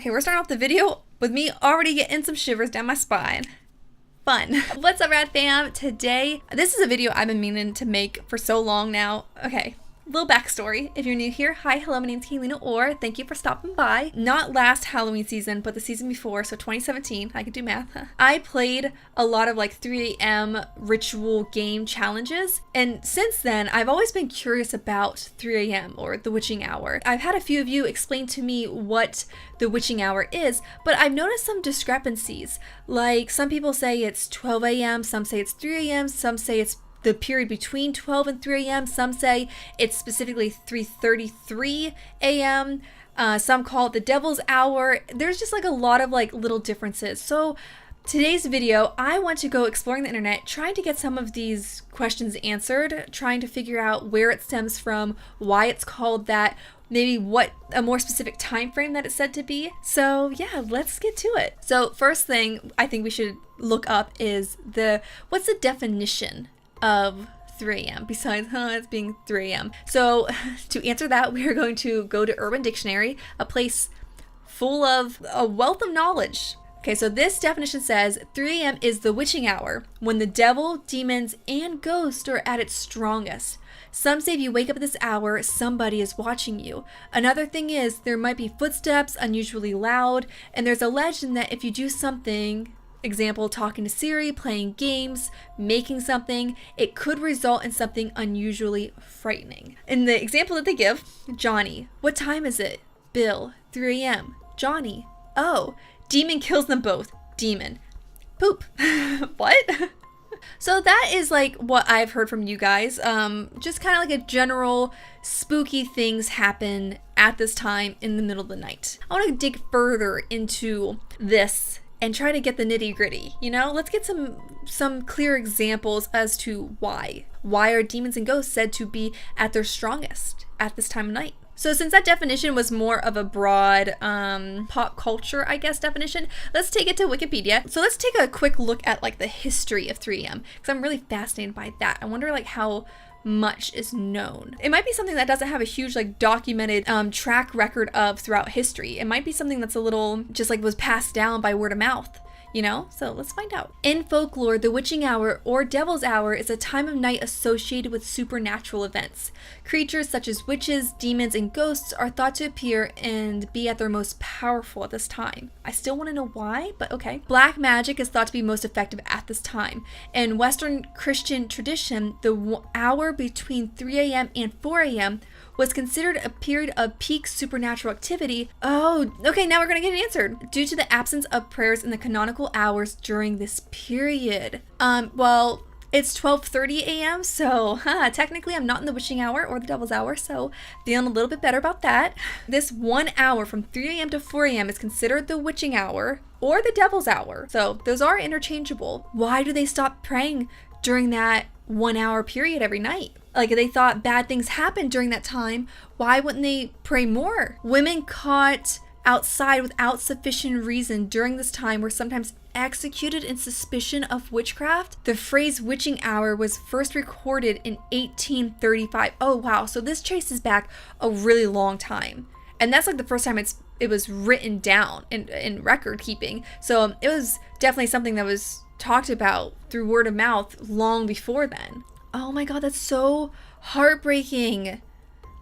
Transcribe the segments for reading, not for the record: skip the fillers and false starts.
Okay, we're starting off the video with me already getting some shivers down my spine. Fun. What's up, Rad Fam? Today, this is a video I've been meaning to make for so long now. Okay. Little backstory. If you're new here, hi, hello, my name's Kaylena, or thank you for stopping by. Not last Halloween season, but the season before, so 2017, I could do math. I played a lot of like 3 a.m. ritual game challenges, and since then, I've always been curious about 3 a.m. or the witching hour. I've had a few of you explain to me what the witching hour is, but I've noticed some discrepancies. Like, some people say it's 12 a.m., some say it's 3 a.m., some say it's the period between 12 and 3 a.m. Some say it's specifically 3:33 a.m. Some call it the devil's hour. There's just like a lot of like little differences. So today's video, I want to go exploring the internet, trying to get some of these questions answered, trying to figure out where it stems from, why it's called that, maybe what a more specific time frame that it's said to be. So yeah, let's get to it. So first thing I think we should look up is what's the definition of 3 a.m. besides it's being 3 a.m. So to answer that, we are going to go to Urban Dictionary, a place full of a wealth of knowledge. Okay, so this definition says 3 a.m. is the witching hour, when the devil, demons, and ghosts are at its strongest. Some say if you wake up at this hour, somebody is watching you. Another thing is there might be footsteps, unusually loud, and there's a legend that if you do something, example, talking to Siri, playing games, making something, it could result in something unusually frightening. In the example that they give, Johnny, what time is it? Bill, 3 a.m. Johnny, oh, demon kills them both. Demon. Poop. What? So that is like what I've heard from you guys. Just kind of like a general spooky things happen at this time in the middle of the night. I want to dig further into this and try to get the nitty gritty, you know? Let's get some clear examples as to why. Why are demons and ghosts said to be at their strongest at this time of night? So since that definition was more of a broad pop culture, I guess, definition, let's take it to Wikipedia. So let's take a quick look at like the history of 3 a.m. because I'm really fascinated by that. I wonder like how much is known. It might be something that doesn't have a huge like documented track record of throughout history. It might be something that's a little just like was passed down by word of mouth, you know? So let's find out. In folklore, the witching hour or devil's hour is a time of night associated with supernatural events. Creatures such as witches, demons, and ghosts are thought to appear and be at their most powerful at this time. I still want to know why, but okay. Black magic is thought to be most effective at this time. In Western Christian tradition, the hour between 3 a.m. and 4 a.m. was considered a period of peak supernatural activity. Oh, okay, now we're gonna get it answered. Due to the absence of prayers in the canonical hours during this period. Well, it's 12:30 a.m., so technically I'm not in the witching hour or the devil's hour, so feeling a little bit better about that. This 1 hour from 3 a.m. to 4 a.m. is considered the witching hour or the devil's hour. So those are interchangeable. Why do they stop praying during that 1 hour period every night? Like, if they thought bad things happened during that time, why wouldn't they pray more? Women caught outside without sufficient reason during this time were sometimes executed in suspicion of witchcraft. The phrase witching hour was first recorded in 1835. Oh wow, so this traces back a really long time. And that's like the first time it was written down in record keeping. So it was definitely something that was talked about through word of mouth long before then. Oh my god, that's so heartbreaking.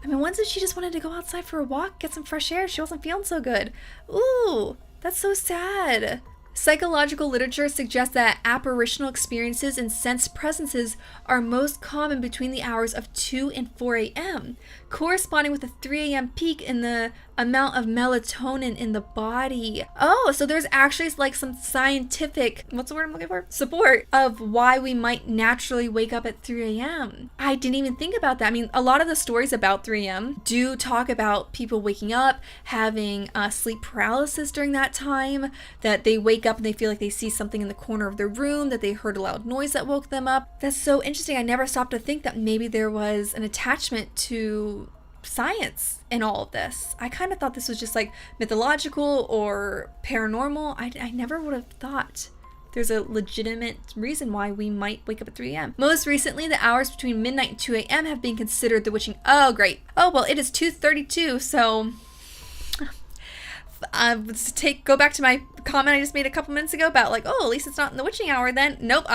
I mean, once she just wanted to go outside for a walk, get some fresh air. She wasn't feeling so good. Ooh, that's so sad. Psychological literature suggests that apparitional experiences and sense presences are most common between the hours of 2 and 4 a.m., corresponding with the 3 a.m. peak in the amount of melatonin in the body. Oh, so there's actually like some scientific, what's the word I'm looking for? Support of why we might naturally wake up at 3 a.m. I didn't even think about that. I mean, a lot of the stories about 3 a.m. do talk about people waking up, having sleep paralysis during that time, that they wake up and they feel like they see something in the corner of their room, that they heard a loud noise that woke them up. That's so interesting. I never stopped to think that maybe there was an attachment to science in all of this. I kind of thought this was just like mythological or paranormal. I never would have thought there's a legitimate reason why we might wake up at 3 a.m. Most recently, the hours between midnight and 2 a.m. have been considered the witching. Oh, great. Oh, well, it is 2:32, so Go back to my comment I just made a couple minutes ago about like, oh, at least it's not in the witching hour then. Nope,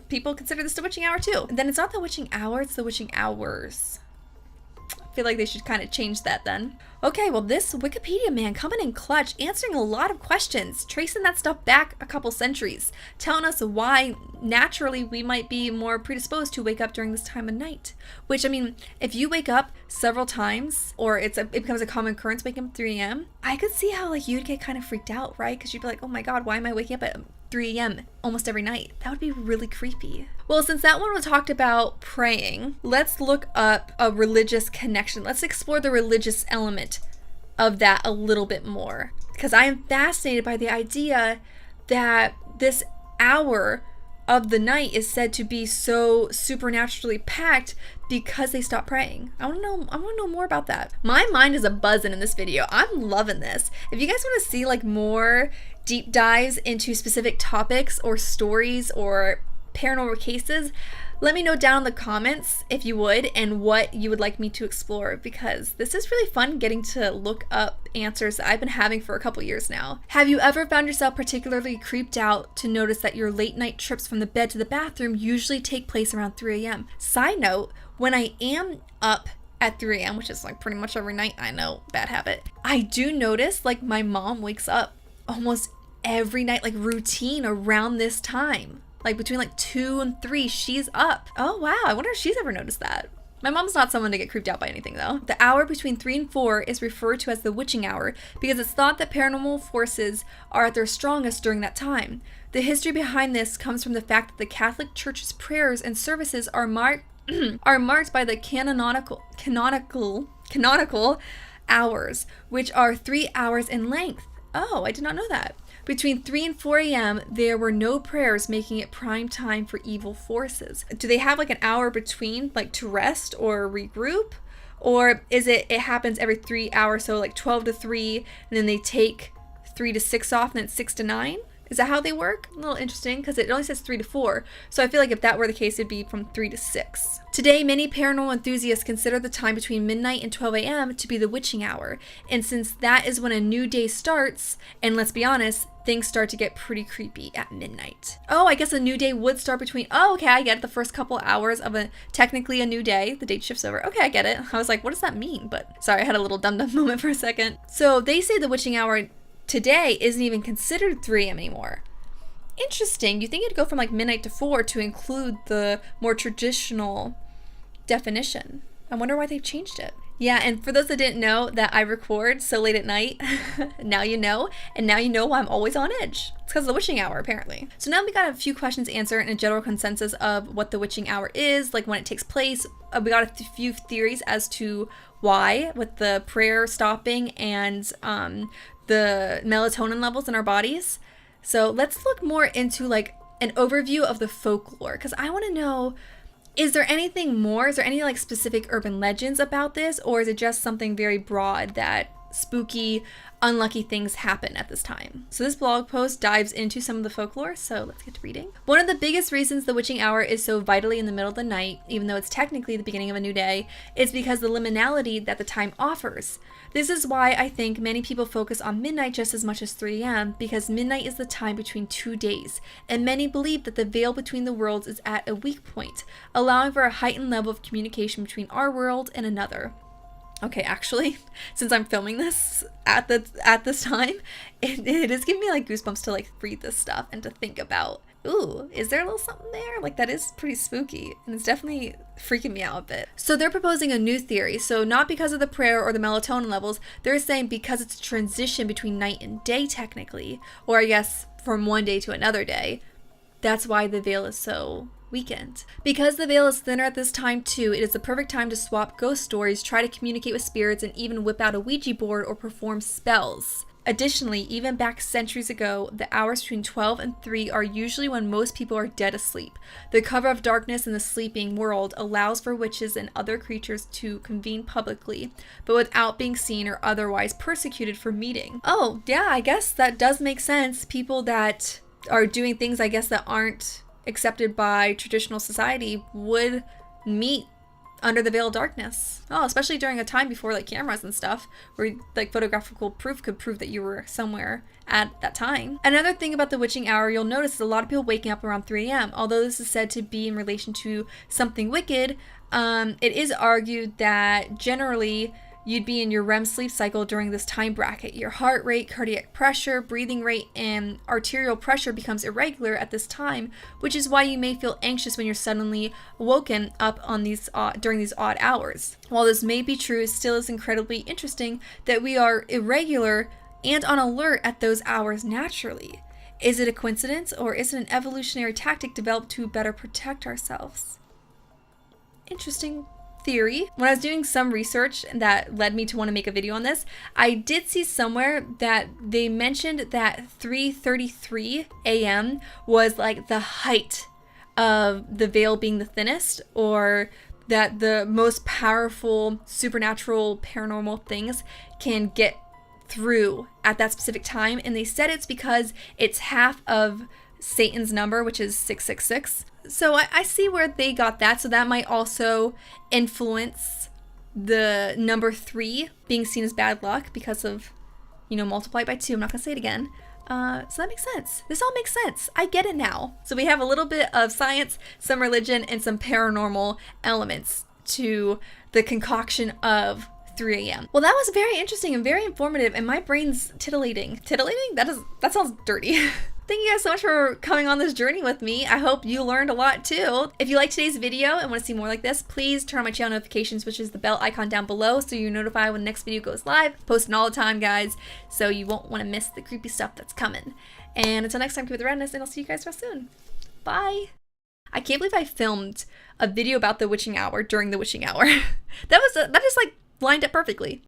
people consider this the witching hour too. And then it's not the witching hour, it's the witching hours. I feel like they should kind of change that then. Okay, well, this Wikipedia man coming in clutch, answering a lot of questions, tracing that stuff back a couple centuries, telling us why naturally we might be more predisposed to wake up during this time of night. Which, I mean, if you wake up several times, or it becomes a common occurrence waking up at 3 a.m., I could see how like you'd get kind of freaked out, right? Because you'd be like, oh my god, why am I waking up at 3 a.m. almost every night? That would be really creepy. Well, since that one talked about praying, let's look up a religious connection. Let's explore the religious element of that a little bit more, because I am fascinated by the idea that this hour of the night is said to be so supernaturally packed because they stop praying. I want to know more about that. My mind is a buzzing in this video. I'm loving this. If you guys want to see like more deep dives into specific topics or stories or paranormal cases, let me know down in the comments if you would, and what you would like me to explore, because this is really fun getting to look up answers that I've been having for a couple years now. Have you ever found yourself particularly creeped out to notice that your late night trips from the bed to the bathroom usually take place around 3 a.m.? Side note, when I am up at 3 a.m., which is like pretty much every night, I know, bad habit, I do notice like my mom wakes up almost every night, like routine around this time. Like between like 2 and 3, she's up. Oh wow, I wonder if she's ever noticed that. My mom's not someone to get creeped out by anything though. The hour between 3 and 4 is referred to as the witching hour because it's thought that paranormal forces are at their strongest during that time. The history behind this comes from the fact that the Catholic Church's prayers and services are marked by the canonical hours, which are 3 hours in length. Oh, I did not know that. Between 3 and 4 a.m., there were no prayers, making it prime time for evil forces. Do they have like an hour between, like to rest or regroup? Or is it happens every 3 hours, so like 12 to 3, and then they take 3 to 6 off, and then 6 to 9? Is that how they work? A little interesting, because it only says 3 to 4. So I feel like if that were the case, it'd be from 3 to 6. Today, many paranormal enthusiasts consider the time between midnight and 12 a.m. to be the witching hour. And since that is when a new day starts, and let's be honest, things start to get pretty creepy at midnight. Oh, I guess a new day would start between, oh, okay, I get it, the first couple hours of technically a new day, the date shifts over. Okay, I get it. I was like, what does that mean? But sorry, I had a little dum-dum moment for a second. So they say the witching hour today isn't even considered 3 a.m. anymore. Interesting. You think it'd go from like midnight to 4 to include the more traditional definition. I wonder why they've changed it. Yeah, and for those that didn't know that I record so late at night, now you know, and now you know why I'm always on edge. It's because of the witching hour, apparently. So now we got a few questions answered and a general consensus of what the witching hour is, like when it takes place. We got a few theories as to why, with the prayer stopping and the melatonin levels in our bodies. So let's look more into like an overview of the folklore, because I want to know, is there anything more? Is there any like specific urban legends about this, or is it just something very broad that spooky, unlucky things happen at this time? So this blog post dives into some of the folklore, so let's get to reading. One of the biggest reasons the witching hour is so vitally in the middle of the night, even though it's technically the beginning of a new day, is because the liminality that the time offers. This is why I think many people focus on midnight just as much as 3 a.m., because midnight is the time between 2 days, and many believe that the veil between the worlds is at a weak point, allowing for a heightened level of communication between our world and another. Okay, actually, since I'm filming this at this time, it is giving me like goosebumps to like read this stuff and to think about, ooh, is there a little something there? Like that is pretty spooky, and it's definitely freaking me out a bit. So they're proposing a new theory. So not because of the prayer or the melatonin levels, they're saying because it's a transition between night and day technically, or I guess from one day to another day, that's why the veil is so weekend. Because the veil is thinner at this time too, it is the perfect time to swap ghost stories, try to communicate with spirits, and even whip out a Ouija board or perform spells. Additionally, even back centuries ago, the hours between 12 and 3 are usually when most people are dead asleep. The cover of darkness in the sleeping world allows for witches and other creatures to convene publicly, but without being seen or otherwise persecuted for meeting. Oh, yeah, I guess that does make sense. People that are doing things, I guess, that aren't accepted by traditional society would meet under the veil of darkness. Oh, especially during a time before like cameras and stuff, where like photographical proof could prove that you were somewhere at that time. Another thing about the witching hour you'll notice is a lot of people waking up around 3 a.m. Although this is said to be in relation to something wicked, it is argued that generally you'd be in your REM sleep cycle during this time bracket. Your heart rate, cardiac pressure, breathing rate, and arterial pressure becomes irregular at this time, which is why you may feel anxious when you're suddenly woken up on these during these odd hours. While this may be true, it still is incredibly interesting that we are irregular and on alert at those hours naturally. Is it a coincidence, or is it an evolutionary tactic developed to better protect ourselves? Interesting theory. When I was doing some research that led me to want to make a video on this, I did see somewhere that they mentioned that 3:33 a.m. was like the height of the veil being the thinnest, or that the most powerful supernatural paranormal things can get through at that specific time. And they said it's because it's half of Satan's number, which is 666. So I see where they got that. So that might also influence the number 3 being seen as bad luck because of, multiplied by 2. I'm not going to say it again. So that makes sense. This all makes sense. I get it now. So we have a little bit of science, some religion, and some paranormal elements to the concoction of 3 a.m. Well, that was very interesting and very informative, and my brain's titillating. Titillating? That sounds dirty. Thank you guys so much for coming on this journey with me. I hope you learned a lot too. If you liked today's video and want to see more like this, please turn on my channel notifications, which is the bell icon down below, so you're notified when the next video goes live. Posting all the time, guys, so you won't want to miss the creepy stuff that's coming. And until next time, keep it the redness, and I'll see you guys real soon. Bye. I can't believe I filmed a video about the witching hour during the witching hour. That just like lined up perfectly.